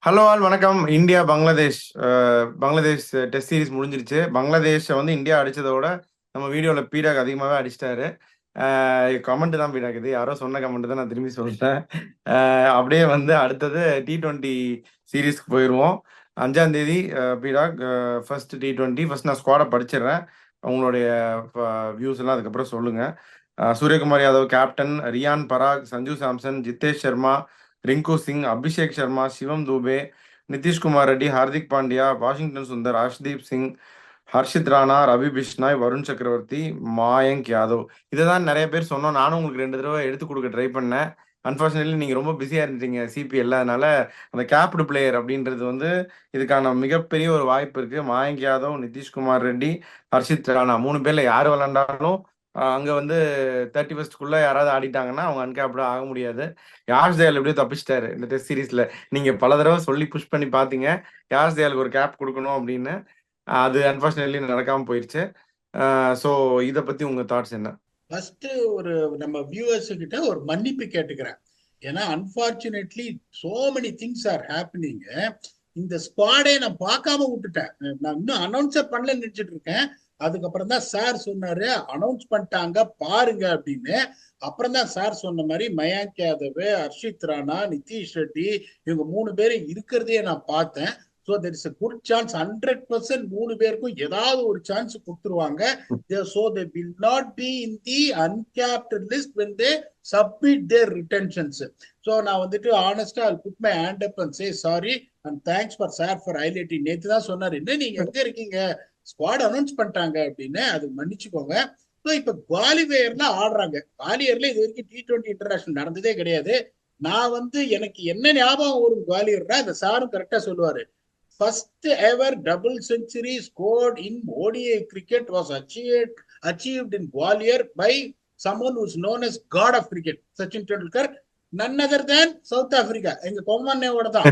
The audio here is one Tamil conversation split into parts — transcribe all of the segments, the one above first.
ஹலோ ஆல் வணக்கம். India Bangladesh Bangladesh test series முடிஞ்சிருச்சு. பங்களாதேஷை வந்து இந்தியா அடிச்சதோட நம்ம வீடியோவில் பீடாக் அதிகமாகவே அடிச்சிட்டாரு. கமெண்ட் தான் பீடாக்குது, யாரோ சொன்ன கமெண்ட் தான் நான் திரும்பி சொல்லிட்டேன். அப்படியே வந்து அடுத்தது T20 சீரீஸ்க்கு போயிடுவோம். 5ஆம் தேதி பீடாக் ஃபர்ஸ்ட் T20. ஃபர்ஸ்ட் நான் ஸ்குவாடை படிச்சிடுறேன். உங்களுடைய வியூஸ் எல்லாம் அதுக்கப்புறம் சொல்லுங்க. சூரியகுமார் யாதவ் கேப்டன், ரியான் பராக், சஞ்சு சாம்சன், ஜித்தேஷ் சர்மா, रिंकू सिंह, अभिषेक शर्मा, शिवम दुबे, नीतीश कुमार रेड्डी, हार्दिक पांड्या, वाशिंगटन सुंदर, अर्शदीप सिंह, ஹர்ஷித் ராணா, ரவி பிஷ்னாய், வருண் சக்கரவர்த்தி, மாயங்க் யாதவ். இதை தான் நிறைய பேர் சொன்னோம். நானும் உங்களுக்கு 2 தடவை எடுத்து கொடுக்க ட்ரை பண்ணேன். அன்பார்ச்சுனேட்லி நீங்கள் ரொம்ப பிஸியாக இருந்துட்டீங்க சிபிஎல்ல. அதனால அந்த கேப்டு பிளேயர் அப்படின்றது வந்து இதுக்கான மிகப்பெரிய ஒரு வாய்ப்பு இருக்கு. மாயங்க் யாதவ், நிதிஷ்குமார் ரெட்டி, ஹர்ஷித் ராணா 3 பேர்ல யார் விளாண்டாலும் அங்கே வந்து 31st யாராவது ஆடிட்டாங்கன்னா அவங்க அன்கேப்டாக ஆக முடியாது. யாஷ் தயால் எப்படியோ தப்பிச்சிட்டாரு இந்த டெஸ்ட் சீரீஸ்ல. நீங்க பல தடவை சொல்லி புஷ் பண்ணி பாத்தீங்க யாஷ் தயாலுக்கு ஒரு கேப் கொடுக்கணும் அப்படின்னு. அது அன்பார்ச்சுனேட்லி நடக்காம போயிருச்சு. ஸோ இதை பத்தி உங்க தாட்ஸ் என்ன? ஃபர்ஸ்ட் ஒரு நம்ம வியூவர்ஸ் கிட்ட ஒரு மன்னிப்பு கேட்டுக்கிறேன். ஏன்னா unfortunately so many things are happening. இந்த ஸ்குவாடே நான் பார்க்காம விட்டுட்டேன். நான் இன்னும் அனௌன்ஸே பண்ணலன்னு நினைச்சிட்டு இருக்கேன். அதுக்கப்புறம் தான் சார் சொன்னாரு அனௌன்ஸ் பண்ணிட்டாங்க பாருங்க அப்படின்னு. அப்புறம் தான் சார் சொன்ன மாதிரி மயாங்க் யாதவ், ஹர்ஷித் ராணா, நிதிஷ் ரெட்டி இவங்க 3 பேரும் இருக்கிறதையே நான் பார்த்தேன். So there is a good chance 100% 3 பேருக்கும் ஏதாவது ஒரு சான்ஸ் கொடுத்துருவாங்க. So they will not be in the uncapped list when they submit their retentions. So நான் வந்துட்டு honestly I'll put my hand up and say sorry and thanks for sir for highlighting. நேத்து தான் சொன்னாரு, என்ன நீங்க எங்க இருக்கீங்க, ஸ்குவாட் அனௌன்ஸ் பண்ணிட்டாங்க அப்படின்னு. அது மன்னிச்சுக்கோங்க. ஸோ இப்ப குவாலிஃபயர்ல ஆடுறாங்க. குவாலியர்ல இது வரைக்கும் T20 இன்டர்நேஷனல் நடந்ததே கிடையாது. நான் வந்து எனக்கு என்ன ஞாபகம் ஒரு குவாலியர்னா அந்த சாரும் கரெக்டா சொல்லுவாரு, first ever double century scored in ODI cricket was achieved in Gwalior by someone who is known as God of Cricket, Sachin Tendulkar, none other than South Africa. எங்க கொம்மன்னோட தான்.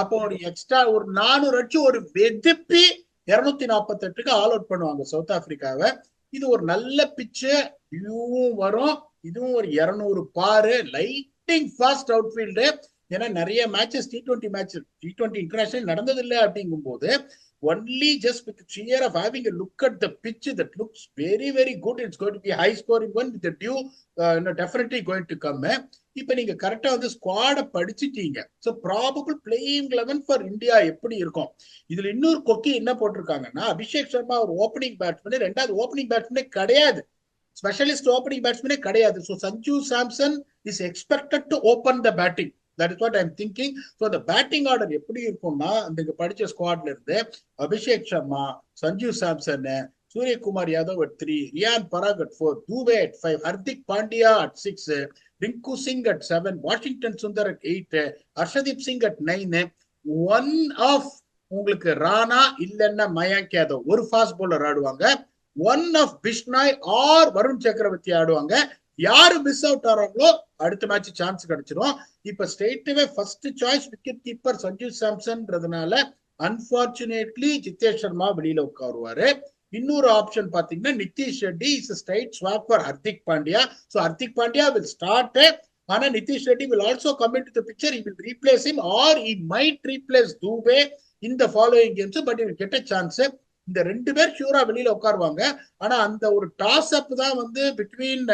அப்போ ஒரு எக்ஸ்ட்ரா ஒரு 400 அடிச்சு ஒரு வெதுப்பி 248க்கு ஆல் அவுட் பண்ணுவாங்க சவுத் ஆப்பிரிக்காவை. இது ஒரு நல்ல பிச்சு, வியூவும் வரும். இதுவும் ஒரு 200 பாரு, லைட்டிங் ஃபாஸ்ட் அவுட்ஃபீல்டு. ஏன்னா நிறைய மேட்சஸ் T20 இன்டர்நேஷனல் நடந்தது இல்லை அப்படிங்கும் போது only just with the cheer of having a look at the pitch that looks very very good. It's going to be a high scoring one with the dew definitely going to come. இப்ப நீங்க கரெக்டா வந்து ஸ்குவாட படிச்சுட்டீங்க. So probable playing 11 for India எப்படி இருக்கும். இதுல இன்னொரு கொக்கி என்ன போட்டிருக்காங்கன்னா, அபிஷேக் சர்மா ஒரு ஓப்பனிங் பேட்ஸ்மேன், 2வது ஓப்பனிங் பேட்ஸ்மேனே கிடையாது, ஸ்பெஷலிஸ்ட் ஓப்பனிங் பேட்ஸ்மேனே கிடையாது. So Sanju Samson is expected to open the batting. That is what I'm thinking. So the batting order எப்படி இருக்கும்னா, இந்த படிச்ச ஸ்குவாட்ல இருந்து Abhishek Sharma, Sanju Samson, Suryakumar Yadav at 3, Riyan Parag at 4, Dube at 5, Hardik Pandya at 6, Rinku Singh at 7, Washington Sundar at 8, Arshdeep Singh at 9. One of உங்களுக்கு ராணா இல்லைன்னா மயாங்க் யாதவ் ஒரு ஃபாஸ்ட் பவுலர் ஆடுவாங்க. One of Bishnoi or Varun Chakravarthy ஆடுவாங்க. யாரு மிஸ் அவுட் ஆறாங்களோ அடுத்த மேட்ச் சான்ஸ் கிடைச்சிடும். இப்ப straightaway first choice wicket keeper Sanju சாம்சன்ன்றதுனால அன்பார்ச்சுனேட்லி ஜித்தேஷ் சர்மா வெளியில உட்காருவாரு. இன்னொரு ஆப்ஷன் பாத்தீங்கன்னா Nitish Reddy is straight swap for Hardik Pandya. So Hardik Pandya will start. ஆனா Nitish Reddy will also come in to the picture. He will replace him or he might replace Dubey in the following games, but he will get a chance. இந்த 2 பேர் ஷூரா வெளியில உட்காருவாங்க. ஆனா அந்த ஒரு டாஸ் அப் தான் வந்து between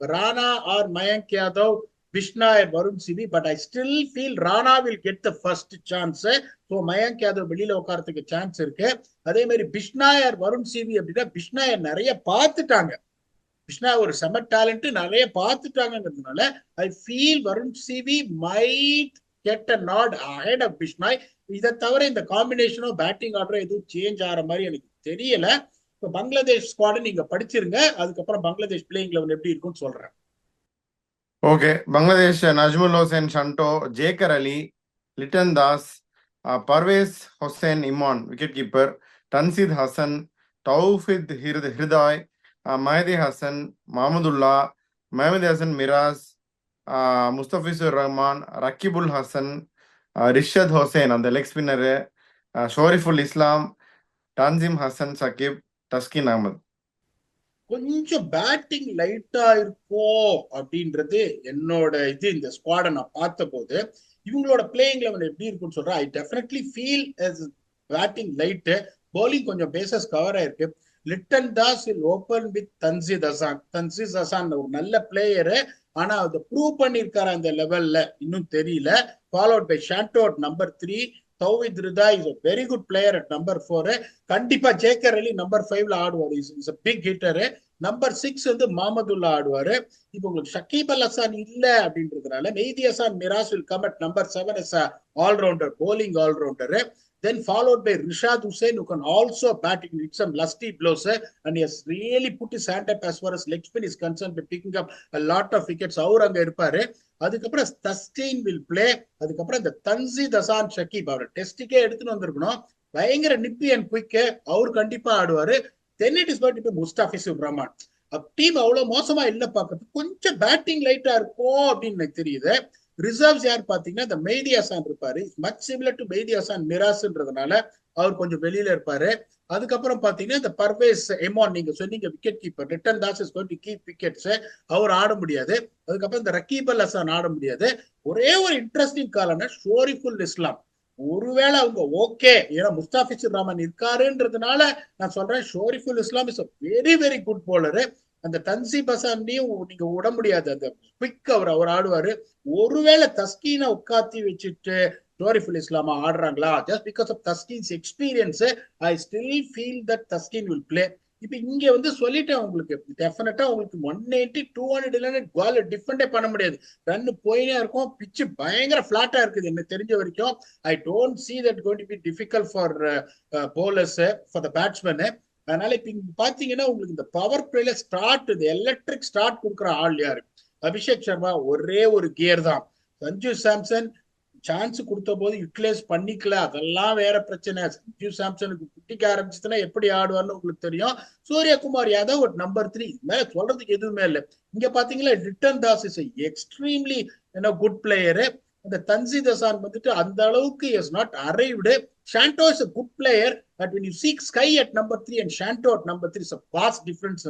Rana or Mayank Yadav, Bishnoi or Varun CV, but I still feel Rana will get the first chance. So Mayank Yadav வெளியில உட்காரத்துக்கு சான்ஸ் இருக்கு. அதே மாதிரி Bishnoi or Varun CV அப்படின்னா Bishnoi நிறைய பார்த்துட்டாங்க. Bishnoi ஒரு செம டேலண்ட், நிறைய பார்த்துட்டாங்கிறதுனால I feel Varun CV might get a nod ahead of Bishnoi. இதை தவிர இந்த காம்பினேஷனும் பேட்டிங் ஆர்டரும் எதுவும் சேஞ்ச் ஆகிற மாதிரி எனக்கு தெரியல. இப்போ பங்களாதேஷ் ஸ்குவாட் நீங்க படிச்சிருங்க, அதுக்கப்புறம் பங்களாதேஷ் பிளேயிங் 11 எப்படி இருக்கும்னு சொல்றேன். Okay, Bangladesh Najmul Hossain Shanto, Jaker Ali, Litton Das, Parvez Hossain Emon wicket keeper, Tanzid Hasan, தௌஃபித் ஹிர்தாய், மஹதி ஹசன், மஹமுதுல்லா, மஹமது ஹசன் மிராஸ், முஸ்தபிசுர் ரஹ்மான், ரக்கிபுல் ஹசன், ரிஷத் ஹோசேன் அந்த லெக் ஸ்பின்னரு, ஷோரிஃபுல் இஸ்லாம், டான்சிம் ஹசன் சகிப், தஸ்கின் அகமது. கொஞ்சம் பேட்டிங் லைட்டா இருக்கோ அப்படின்றது என்னோட இது. இந்த ஸ்குவாடை நான் பார்த்த போது இவங்களோட பிளேயிங் லெவல் எப்படி இருக்குன்னு சொல்றேன். I definitely feel batting light, bowling கொஞ்சம் பேசஸ் கவர் ஆயிருக்கு. Litton Das will open with Tanzid Hasan. Tanzid Hasan ஒரு நல்ல பிளேயரு, ஆனா அதை ப்ரூவ் பண்ணிருக்காரு அந்த லெவல்ல இன்னும் தெரியல. ஃபாலோட் பை ஷாண்டோட் number 3. Towhid Hridoy is a very good player at number 4. கண்டிப்பா ஜேக்கர் அலி நம்பர் 5ல ஆடுவார். Is a big hitter. Number 6 வந்து மாமதுல்லா ஆடுவாரு. இப்போ உங்களுக்கு ஷக்கீப் அல் ஹசான் இல்ல அப்படின்றதுனால Mehidy Hasan Miraz will come at number 7 as a all-rounder, bowling all-rounder. Then followed by Rishad Hussain, who can also bat with some lusty blows, and he has really put his hand up as far as leg spin is concerned by picking up a lot of wickets. அவர் அங்க இருப்பாரு. அதுக்கப்புறம் தஸ்டீன் வில் பிளே. அதுக்கப்புறம் இந்த தன்சீத் ஹசான் ஷக்கீப் அவர் டெஸ்டுக்கே எடுத்துட்டு வந்திருக்கணும். பயங்கர நிப்பி அண்ட் குயிக், அவர் கண்டிப்பா ஆடுவாரு. Then it is going to be Mustafizur Rahman. Team அவ்வளவு மோசமா இல்ல பாக்குறது, கொஞ்சம் பேட்டிங் லைட்டா இருக்கும் அப்படின்னு எனக்கு தெரியுது. ரிசர்வ்ஸ் யார் பாத்தீங்கன்னா இந்த மெய்தி ஹசான் இருப்பாரு. Much similar to Mehidy Hasan மிராஸ்ன்றதுனால அவர் கொஞ்சம் வெளியில இருப்பாரு. அதுக்கப்புறம் பாத்தீங்கன்னா இந்த பர்வேஸ் எமான், நீங்க சொன்னீங்க wicket keeper, Litton Das is going to keep wickets, அவர் ஆட முடியாது. அதுக்கப்புறம் இந்த ரக்கீப் அல் ஹசான் ஆட முடியாது. ஒரே ஒரு இன்ட்ரெஸ்டிங் காலம்னா ஷோரிஃபுல் இஸ்லாம். ஒருவேளை அவங்க ஓகே, ஏன்னா முஸ்தாபிசுர் ரஹ்மான் இருக்காருன்றதுனால நான் சொல்றேன், Shoriful Islam is very very good bowler. அந்த தன்சீப் ஹசான்னையும் நீங்க விட முடியாது, அந்த குவிக் அவர் ஆடுவாரு. ஒருவேளை தஸ்கீனை உட்காத்தி வச்சுட்டு ஷோரிஃபுல் இஸ்லாமா ஆடுறாங்களா, just because of Taskin's experience, I still feel that Taskin will play. இப்ப இங்க வந்து சொல்லிட்டேன் உங்களுக்கு, டெஃபினட்டா உங்களுக்கு 180 200 இல்லைன்னா கோல் டிஃபெண்டே பண்ண முடியாது. ரன் போயினே இருக்கும். பிச்சு பயங்கர பிளாட்டா இருக்குது எனக்கு தெரிஞ்ச வரைக்கும். I don't see that going to be difficult for bowlers, for the batsman. அதனால இப்ப இங்க பாத்தீங்கன்னா உங்களுக்கு இந்த பவர் பிளேல ஸ்டார்ட், இந்த எலக்ட்ரிக் ஸ்டார்ட் கொடுக்குற ஆள் யாரு? அபிஷேக் சர்மா ஒரே ஒரு கியர் தான். சஞ்சு சாம்சன் சான்ஸ் கொடுத்த போது யூட்டிலைஸ் பண்ணிக்கல, அதெல்லாம் வேற பிரச்சனை. சஞ்சு சாம்சனுக்கு குட்டிக்க ஆரம்பிச்சுன்னா எப்படி ஆடுவார்னு உங்களுக்கு தெரியும். சூரியகுமார் யாதவ் ஒரு நம்பர் 3, மேல சொல்றதுக்கு எதுவுமே இல்லை. இங்க பாத்தீங்களா Lytton Das is extremely good player. அந்த தன்சீத் ஹசான் வந்துட்டு அந்த அளவுக்கு is not arrived. Shanto is a good player, but when you see Sky at number 3 and Shanto at number 3 is a vast difference.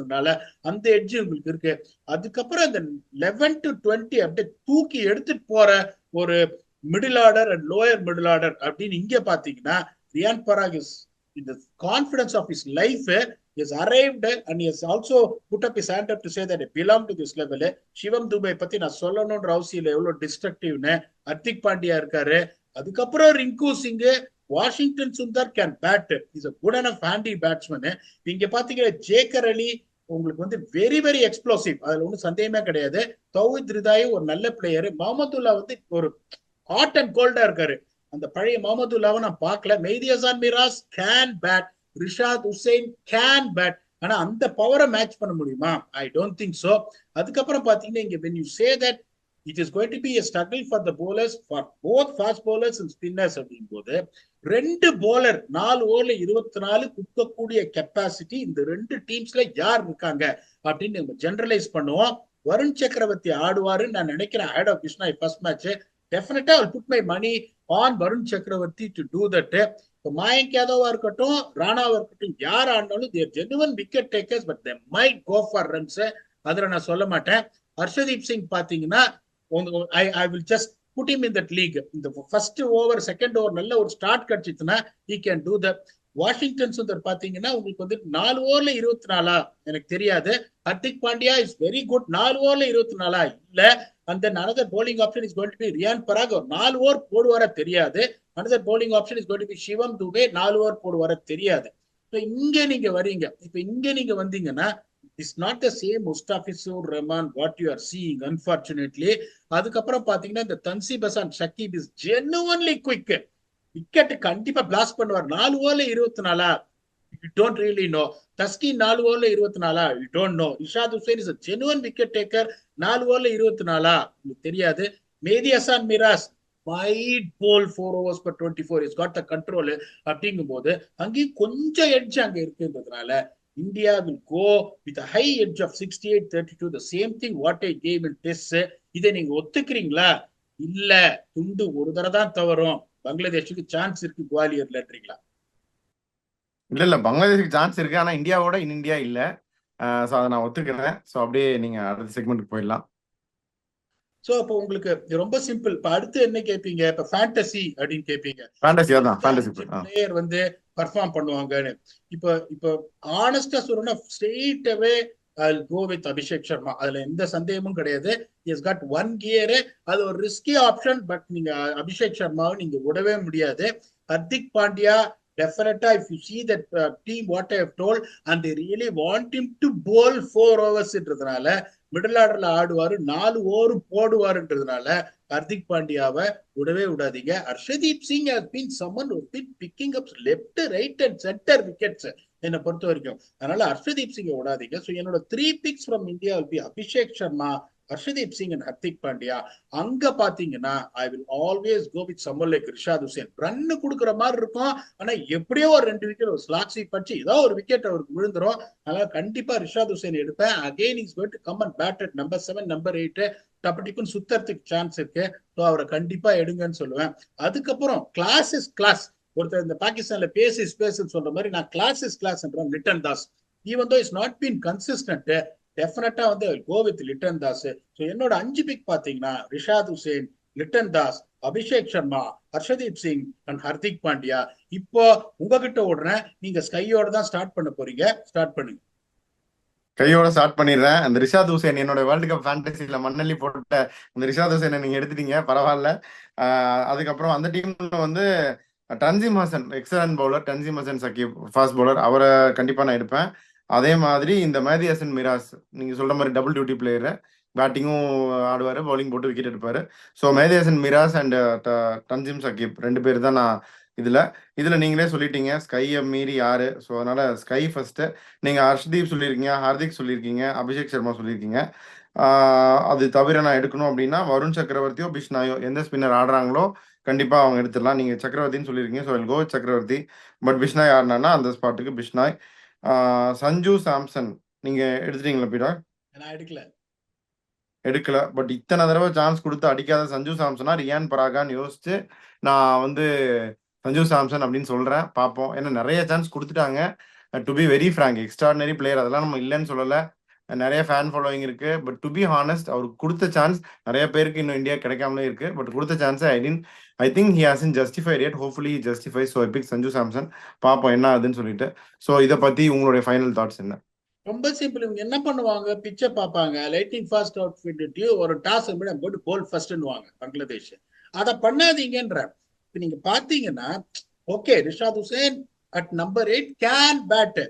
அந்த எட்ஜ் உங்களுக்கு இருக்கு. அதுக்கப்புறம் அந்த 11 to 20 அப்படியே தூக்கி எடுத்துட்டு போற ஒரு middle order and lower middle order அப்படின்னு இங்க பாத்தீங்கன்னா Riyan Parag is in the confidence of his life, he has arrived and he has also put up his hand up to say that I belong to this level. சிவம் துபை பத்தி நான் சொல்லணும்ன்ற அவசியம் இல்லை, எவ்வளவு டிஸ்ட்ரக்டிவ்னு. ஹர்திக் பாண்டியா இருக்காரு. அதுக்கப்புறம் Rinku Singh, Washington Sundar can bat, is a good enough handy batsman. இங்க பாத்தீங்கன்னா ஜேக்கர் அலி உங்களுக்கு வந்து வெரி வெரி எக்ஸ்ப்ளோசிவ், அதுல ஒன்றும் சந்தேகமே கிடையாது. தௌஹித் ரிதாயும் ஒரு நல்ல பிளேயர். முகமதுல்லா வந்து ஒரு ஹாட் அண்ட் கோல்டா இருக்காரு. அந்த பழைய முகமதுல்லாவை நான் பார்க்கல. Mehidy Hasan Miraz can bat, Rishad Hossain can bat, ஆனா அந்த பவரை மேட்ச் பண்ண முடியுமா? I don't think so. அதுக்கப்புறம் பாத்தீங்கன்னா இங்க when you say that it is going to be a struggle for the bowlers, for both fast bowlers and spinners அப்படிங்கும் போது, 2 bowler 4 ஓவர்ல 24 குடுக்கக்கூடிய கெப்பாசிட்டி இந்த 2 டீம்ஸ்ல யார் இருக்காங்க அப்படின்னு நம்ம ஜெனரலைஸ் பண்ணுவோம். வருண் சக்கரவர்த்தி ஆடுவாருன்னு நான் நினைக்கிறேன். Head of Krishna first match definitely I put my money on Varun Chakravarthy to do that. இப்போ மயங்க் யாதவா இருக்கட்டும், ராணாவா இருக்கட்டும், யார் ஆடினாலும் their genuine wicket takers, but they might go for runs. அதுல நான் சொல்ல மாட்டேன். ஹர்ஷதீப் சிங் பாத்தீங்கன்னா I will just put him in that league. இந்த ஃபர்ஸ்ட் ஓவர் செகண்ட் ஓவர் நல்ல ஒரு ஸ்டார்ட் கிடைச்சிச்சுன்னா he can do that. Washington Sundar பாத்தீங்கன்னா உங்களுக்கு வந்து 4 ஓவர்ல 24 எனக்கு தெரியாது. Hardik Pandya is very good. 4 ஓவர்ல 24 இல்ல. And then another bowling option is going to be Riyan Parag. 4 over போடுவாரா தெரியாது. Another bowling option is going to be Shivam Dube. 4 over போடுவாரா தெரியாது. இங்க நீங்க வரீங்க, இப்ப இங்க நீங்க வந்தீங்கன்னா it's not the same Mustafizur Rahman what you are seeing, unfortunately. அதுக்கப்புறம் பாத்தீங்கன்னா இந்த தன்சீப் ஹசான் ஷக்கீப் இஸ் genuinely quick. விக்கெட் கண்டிப்பா பிளாஸ்ட் பண்ணுவார். 4 ஓவர்ல 24 you don't really know. தஸ்கீன் 4 ஓவர்ல 24 you don't know. Rishad Hossain is a genuine wicket taker. 4 ஓவர்ல 24 உங்களுக்கு தெரியாது. Mehidy Hasan Miraz might bowl 4 overs per 24, he's got the control அப்படிங்கும் போது அங்கேயும் கொஞ்சம் எட்ஜ் அங்க இருக்குன்றதுனால India will go with a high edge of 68-32, the same thing what I gave in test. இதை நீங்க ஒத்துக்கிறீங்களா? இல்ல, துண்டு ஒரு தடவை தான் தவறும், பங்களாதேஷுக்கு சான்ஸ் இருக்கு குவாலியர்லன்றீங்களா? இல்ல பங்களாதேஷுக்கு சான்ஸ் இருக்கு, ஆனா இந்தியாவோட இந்தியா இல்ல. ஸோ அதை நான் ஒத்துக்கிறேன். ஸோ அப்படியே நீங்க அடுத்த செக்மெண்ட்டுக்கு போயிடலாம். சோ அப்போ உங்களுக்கு ரொம்ப சிம்பிள். இப்ப அடுத்து என்ன கேட்பீங்க? இப்ப ஃபேண்டசி அப்படின்னு கேட்பீங்க. ஃபேண்டசி இதுல அதான் வந்து ஃபேண்டசி. 5 பிளேயர் வந்து பர்ஃபார்ம் பண்ணுவாங்கன்னு. இப்ப இப்ப ஆனஸ்டா சொல்லணும்னா straight away I'll go with Abhishek Sharma. அதுல எந்த சந்தேகமும் கிடையாது. Is got one gear. அது ஒரு ரிஸ்கி ஆப்ஷன். பட் நீங்க அபிஷேக் சர்மாவை நீங்க விடவே முடியாது. Hardik Pandya definitely, if you see that team what I have told, and they really want him to bowl 4 overs ன்றதுனால மிடில் ஆர்டர்ல ஆடுவாரு, 4 ஓவர் போடுவாருன்றதுனால ஹர்திக் பாண்டியாவை விடவே விடாதீங்க. Harshdeep Singh has been someone who been picking up left, right and center wickets என்னை பொறுத்த வரைக்கும். அதனால ஹர்ஷதீப் சிங்கை விடாதீங்க. ஸோ என்னோட 3 picks from India will be Abhishek Sharma, Harshdeep Singh and Hardik Pandya. அங்க பாத்தீங்கன்னா I will always go with summer like Rishad Hossain. Run கொடுக்குற மாதிரி இருக்கும், ஆனா எப்படியோ ஒரு 2 விக்கெட் ஒரு ஸ்லாக் ஸ்வீப் பச்சு ஏதோ ஒரு விக்கெட் அவருக்கு விழுந்துரும். அதனால கண்டிப்பா ரிஷாத் ஹுசேன் எடுப்பேன். Again is going to come and bat at number 7 number 8 டப்பட்டிக்குன்னு சுத்தறதுக்கு சான்ஸ் இருக்கு. ஸோ அவரை கண்டிப்பா எடுங்கன்னு சொல்லுவேன். அதுக்கப்புறம் கிளாஸ் இஸ் கிளாஸ். ஒருத்தர் இந்த பாகிஸ்தான்ல பேஸ் இஸ் பேஸ் சொல்ற மாதிரி நான் கிளாஸ் இஸ் கிளாஸ் என்றேன். Litton Das even though is not been consistent, டெஃபினட்டா வந்து go with Litton Das. So என்னோட 5 பிக் பாத்தீங்கன்னா ரிஷாத் ஹுசேன், லிட்டன் தாஸ், அபிஷேக் சர்மா, ஹர்ஷதீப் சிங் அண்ட் ஹர்திக் பாண்டியா. இப்போ உங்ககிட்ட ஓடுறேன், நீங்க ஸ்கையோட தான் ஸ்டார்ட் பண்ண போறீங்க. ஸ்டார்ட் பண்ணுங்க. கையோட ஸ்டார்ட் பண்ணிடுறேன். அந்த ரிஷாத் ஹுசேன் என்னோட வேர்ல்டு கப் ஃபேண்டசியில மண்ணள்ளி போட்ட அந்த ரிஷாத் ஹுசேனை நீங்க எடுத்துட்டீங்க, பரவாயில்ல. அதுக்கப்புறம் அந்த டீம்ல வந்து Tanzim Hasan excellent bowler, Tanzim Hasan Sakib fast bowler, அவரை கண்டிப்பா நான் எடுப்பேன். அதே மாதிரி இந்த மேதி ஹசன் மிராஸ் நீங்க சொல்ற மாதிரி டபுள் டியூட்டி பிளேயர், பேட்டிங்கும் ஆடுவாரு, பவுலிங் போட்டு விக்கெட் எடுப்பாரு. ஸோ மேதி ஹசன் மிராஸ் அண்ட் தன்சீம் சக்கீப் 2 பேர் தான் நான் இதுல இதுல நீங்களே சொல்லிட்டீங்க ஸ்கையை மீறி யாரு. ஸோ அதனால ஸ்கை ஃபர்ஸ்ட். நீங்க ஹர்ஷ்தீப் சொல்லியிருக்கீங்க, ஹார்திக் சொல்லியிருக்கீங்க, அபிஷேக் சர்மா சொல்லியிருக்கீங்க. அது தவிர நான் எடுக்கணும் அப்படின்னா வருண் சக்கரவர்த்தியோ பிஷ்னாயோ எந்த ஸ்பின்னர் ஆடுறாங்களோ கண்டிப்பா அவங்க எடுத்துடலாம். நீங்க சக்கரவர்த்தின்னு சொல்லியிருக்கீங்க, ஸோ கோ சக்கரவர்த்தி. பட் பிஷ்னாய் ஆடினா அந்த ஸ்பாட்டுக்கு பிஷ்னாய். சஞ்சு சாம்சன் நீங்க எடுத்துட்டீங்களா பீடா? நான் எடுக்கல. பட் இத்தனை தடவை சான்ஸ் கொடுத்து அடிக்காத சஞ்சு சாம்சனா ரியான் பராகான்னு யோசிச்சு நான் வந்து சஞ்சு சாம்சன் அப்படின்னு சொல்றேன். பார்ப்போம். ஏன்னா நிறைய சான்ஸ் கொடுத்துட்டாங்க. To be very frank extraordinary player, அதெல்லாம் நம்ம இல்லைன்னு சொல்லலை. நிறைய ஃபேன் ஃபாலோவிங் இருக்கு. பட் டு பி ஹானஸ்ட் அவருக்கு கொடுத்த சான்ஸ் நிறைய பேருக்கு இன்னும் இந்தியா கிடைக்காமலே இருக்கு. பட் கொடுத்த சான்ஸை I think he has justified it. Hopefully justify. So I pick Sanju Samson. பார்ப்போம் என்ன ஆகுதுன்னு சொல்லிட்டு. ஸோ இதை பத்தி உங்களுடைய ஃபைனல் தாட்ஸ் என்ன? ரொம்ப சிம்பிள். இவங்க என்ன பண்ணுவாங்க, பிச்சை பார்ப்பாங்க, லைட்டிங் ஃபாஸ்ட் அவுட் ஃபிட் ஒரு டாஸ் போட்டு போல் ஃபர்ஸ்ட்னுவாங்க பங்களாதேஷ். அதை பண்ணாதீங்கன்ற. இப்ப நீங்க பாத்தீங்கன்னா okay Rishad Hossain at number 8 can bat.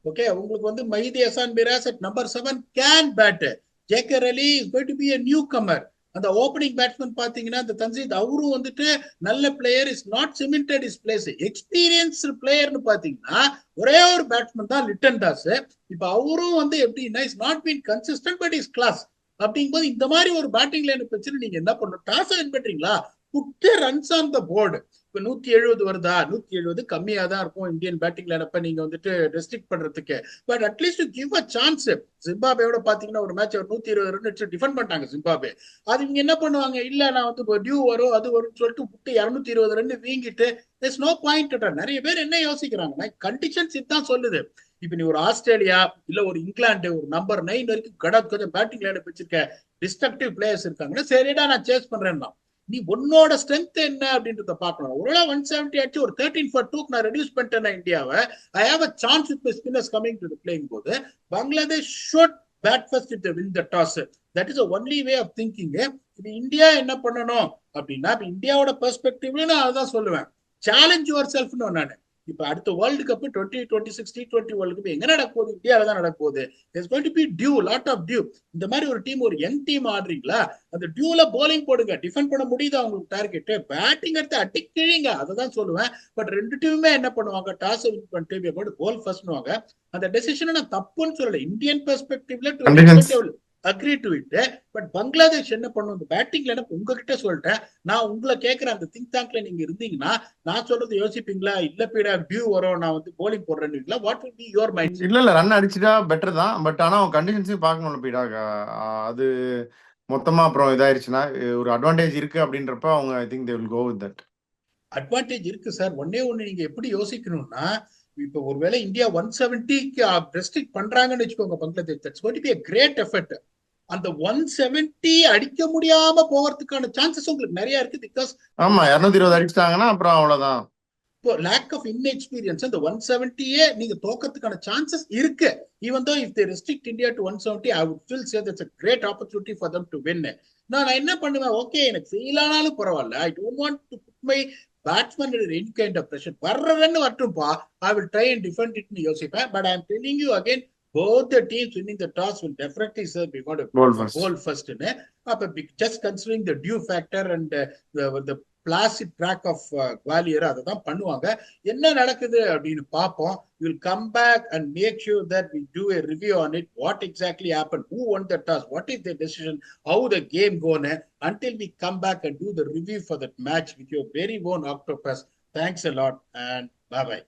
Okay உங்களுக்கு வந்து Mehidy Hasan Miraz at number 7 can bat. Jaker Ali is going to be a newcomer. அந்த ஓப்பனிங் பேட்ஸ்மேன் பாத்தீங்கன்னா அந்த தன்சீத் அவரும் வந்துட்டு நல்ல player, is not cemented is place. Experienced பிளேயர்னு பாத்தீங்கன்னா ஒரே ஒரு பேட்ஸ்மேன் தான் லிட்டன் தாஸ். இப்ப அவரும் வந்து எப்படின்னா is not been consistent but is class. அப்படிங்கும்போது இந்த மாதிரி ஒரு பேட்டிங் லைன் பிரச்சனை நீங்க என்ன பண்ணணும், டாஸ் வின் பண்றீங்களா, put runs on the board. இப்ப 170 வருதா, 170 கம்மியா தான் இருக்கும் இந்தியன் பேட்டிங் லைனப்ப நீங்க வந்துட்டு ரெஸ்ட்ரிக்ட் பண்றதுக்கு. But at least give a chance. ஜிம்பாபேயோட பாத்தீங்கன்னா ஒரு மேட்ச் 120 ரன் வச்சு டிஃபெண்ட் பண்ணிட்டாங்க ஜிம்பாபே. அது இவங்க என்ன பண்ணுவாங்க, இல்ல நான் வந்து டியூ வரும் அது வரும்னு சொல்லிட்டு விட்டு 220 ரன் வீங்கிட்டு there's no point. நிறைய பேர் என்ன யோசிக்கிறாங்கன்னா கண்டிஷன்ஸ் இதுதான் சொல்லுது. இப்ப நீ ஒரு ஆஸ்திரேலியா இல்ல ஒரு இங்கிலாந்து ஒரு நம்பர் 9 வரைக்கும் கொஞ்சம் பேட்டிங் லைன் வச்சிருக்க டிஸ்ட்ரக்டிவ் பிளேயர்ஸ் இருக்காங்கன்னா சரிடா நான் சேஸ் பண்றேன்னா நீ உன்னோட ஸ்ட்ரென்த் என்ன அப்படின்றத பாக்கணும். ஒருவேளை 170 ஆச்சு ஒரு 13 for 2 நான் ரெடியூஸ் பண்ணிட்டேன் இந்தியாவை. I have a chance with my spinners coming to the playing போது Bangladesh should bat first if they win the toss. That is a only way of thinking. இப்ப இந்தியா என்ன பண்ணணும் அப்படின்னா இந்தியாவோட பெர்ஸ்பெக்டிவ்ல நான் அதான் சொல்லுவேன், சேலஞ்ச் யுவர் செல்ஃப்னு. நான் இப்ப அடுத்த world cup 2026 T20 world cup எங்க நடக்க போகுது, இந்தியாவில தான் நடக்க போகுது. there's going to be due, lot of due. இந்த மாதிரி ஒரு டீம், ஒரு யங் டீம் ஆடுறீங்களா, அந்த டியூல போலிங் போடுங்க. டிஃபெண்ட் பண்ண முடியுதா உங்களுக்கு டார்கெட், பேட்டிங் எடுத்து அடிக்கிறீங்க, அதை தான் சொல்லுவேன். பட் 2 டீமுமே என்ன பண்ணுவாங்க, டாஸ் வின் பண்ணிட்டு போல் ஃபர்ஸ்ட்னுவாங்க. அந்த டெசிஷனை நான் தப்புன்னு சொல்லல, இந்தியன் பெர்ஸ்பெக்டிவ்ல agree to it. But Bangladesh என்ன பண்ணும், இந்த பேட்டிங்ல உங்ககிட்ட சொல்லிட்டேன், நான் உங்களை கேட்கிறேன், அந்த திங்க் டேங்க்ல நீங்க இருந்தீங்கன்னா நான் சொல்றது யோசிப்பீங்களா, இல்ல பீடா டியூ வரும் நான் வந்து போலிங் போடுறேன்னு, what will be your mind? இல்ல ரன் அடிச்சுட்டா பெட்டர் தான். பட் ஆனா கண்டிஷன்ஸையும் பார்க்கணும்ல பீடா. அது மொத்தமா அப்புறம் இதாயிருச்சுன்னா ஒரு அட்வான்டேஜ் இருக்கு அப்படின்றப்ப அவங்க I think they will go with that. Advantage இருக்கு சார். ஒன்னே நீங்க எப்படி யோசிக்கணும்னா, இப்ப ஒருவேளை இந்தியா 170க்கு ரெஸ்ட்ரிக்ட் பண்றாங்கன்னு வச்சுக்கோங்க Bangladesh, that's going to be a great effort. அந்த 170 அடிக்க முடியாம போகிறதுக்கான சான்சஸ் உங்களுக்கு நிறைய இருக்கு. பிகாஸ் ஆமா 220 அடிச்சிட்டாங்கன்னா அப்புறம் அவ்வளவுதான். இப்போ லேக் ஆஃப் இன்எக்ஸ்பீரியன்ஸ் இந்த 170 நீங்க தோக்கிறதுக்கான சான்சஸ் இருக்கு. Even though if they restrict India to 170, I would still say that's a great opportunity for them to win. நான் என்ன பண்ணுவேன், ஓகே எனக்கு ஃபெயில் ஆனாலும் பரவாயில்ல, I don't want to put my batsman any kind of pressure. வர்ற ரன் வரட்டும்பா, I will try and defend இட்னு யோசிப்பேன். But I am telling you again, both the teams winning the toss will definitely say we want to bowl first. அப்ப just considering the due factor and the placid track of Gwalior, அதான் பண்ணுவாங்க. என்ன நடக்குது அப்படின்னு பார்ப்போம். We will come back and make sure that we do a review on it. What exactly happened? Who won the toss? What is the decision? How the game gone? Until we come back and do the review for that match with your very own Octopus. Thanks a lot and bye-bye.